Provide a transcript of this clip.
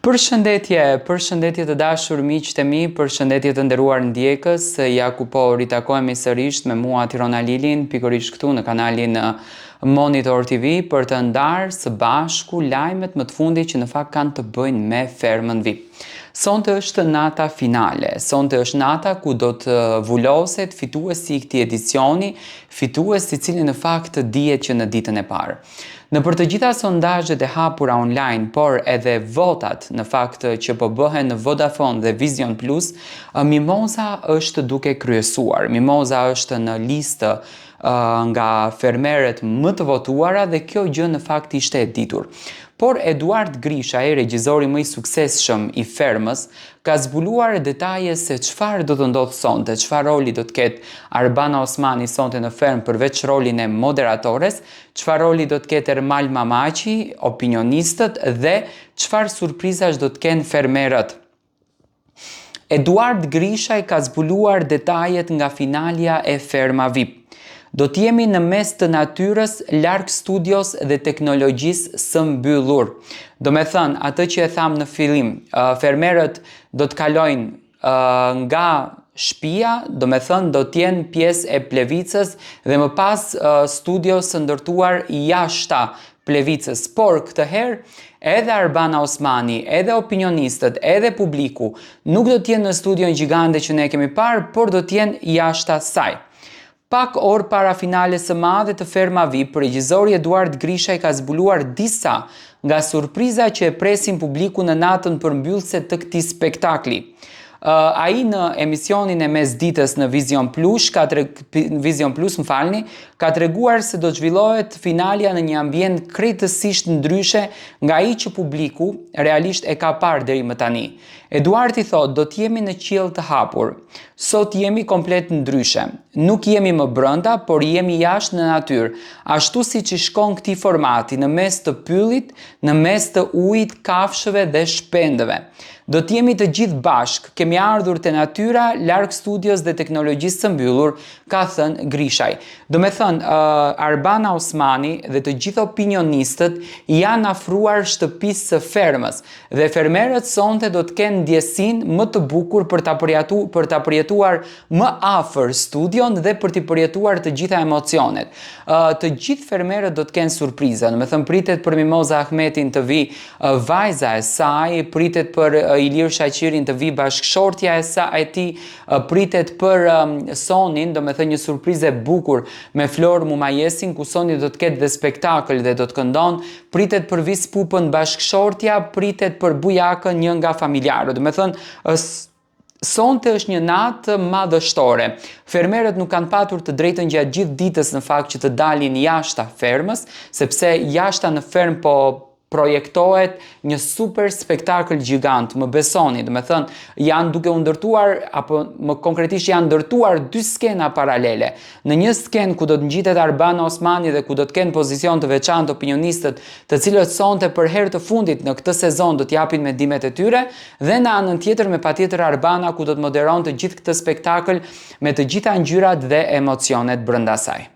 Përshëndetje të dashur miqtë e mi, përshëndetje të nderuar ndjekës, ja ku po ritakohemi sërish me mua Tirona Lilin, pikërisht këtu në kanalin Monitor TV për të ndarë së bashku lajmet më të fundit që në fakt kanë të bëjnë me fermën VIP. Sonte është nata finale, sonte është nata ku do të vulloset fituesi i këtij edicioni, fituesi i cili në fakt dihet që në ditën e parë. Në për të gjitha sondazhet e hapura online, por edhe votat në fakt që po bëhen në Vodafone dhe Vision Plus, Mimoza është duke kryesuar. Mimoza është në listë nga fermerët më të votuara dhe kjo gjë në fakt ishte e ditur. Por Eduard Grisha, regjizori më i suksesshëm i fermës, ka zbuluar detaje se çfarë do të ndodhë sonte, çfarë roli do të ketë Arbana Osmani sonte në fermë përveç rolin e moderatores, çfarë roli do të ketë Ermal Mamaçi, opinionistët dhe çfarë surprizash do të kenë fermerët. Eduard Grisha i ka zbuluar detajet nga finalja e Ferma VIP. Do t'jemi në mes të natyrës, larg studios dhe teknologjisë së mbyllur. Do me thënë, atë që e thamë në fillim, fermerët do të kalojnë nga shtëpia, do me thënë do t'jenë pjesë e Plevicës dhe më pas studios së ndërtuar jashta Plevicës. Por këtë herë, edhe Arbana Osmani, edhe opinionistët, edhe publiku nuk do t'jenë në studion gjigande që ne kemi parë, por do t'jenë jashta saj. Pak orë para finales së madhe të Ferma VIP, regjizori Eduard Grisha i ka zbuluar disa nga surpriza që e presin publiku në natën përmbyllëse të këtij spektakli. Ai në emisionin e mesditës në Vision Plus, ka treguar se do të zhvillohet finalja në një ambient krejtësisht ndryshe nga ai që publiku realisht e ka parë deri më tani. Eduard i thotë, do të jemi në qiell të hapur. Sot jemi komplet ndryshe. Nuk jemi më brenda, por jemi jashtë në natyrë, ashtu siç i shkon këtij formati, në mes të pyllit, në mes të ujit, kafshëve dhe shpendëve. Do të jemi të gjithë bashk, kemi ardhur te natyra, larg studios dhe teknologjisë së mbyllur, ka thënë Grishaj. Do me thënë, Arbana Osmani dhe të gjithë opinionistët janë afruar shtëpisë së fermës dhe fermerët sonte do të kenë ndjesinë më të bukur për ta përjetuar më afër studion dhe për t'i përjetuar të gjitha emocionet. Të gjithë fermerët do të kenë surpriza, do me thënë pritet për Mimoza Ahmetin të vi vajza e saj, pritet për Ilir Shaqirin të vi bashkëshortja e tij, pritet për Sonin, do me thënë një surprizë e bukur me Flor Mumajesin, ku Soni do të ketë dhe spektakël dhe do të këndon, pritet për Vis Pupën bashkëshortja, pritet për Bujakën, një nga familjarët. Do me thënë, sonte është një natë madhështore. Fermerët nuk kanë patur të drejtën gjatë gjithë ditës në fakt që të dalin jashta fermës, sepse jashta në fermë po projektohet një super spektakël gjigant, më besoni, do me thënë, janë duke u ndërtuar, apo më konkretisht janë ndërtuar dy skena paralele. Në një skenë ku do të ngjitet Arbana Osmani dhe ku do të kenë pozicion të veçantë opinionistët, të cilët sonte për herë të fundit në këtë sezon do t'japin mendimet e tyre, dhe në anën tjetër me patjetër Arbana ku do të moderon të gjithë këtë spektakël me të gjitha ngjyrat dhe emocionet brenda saj.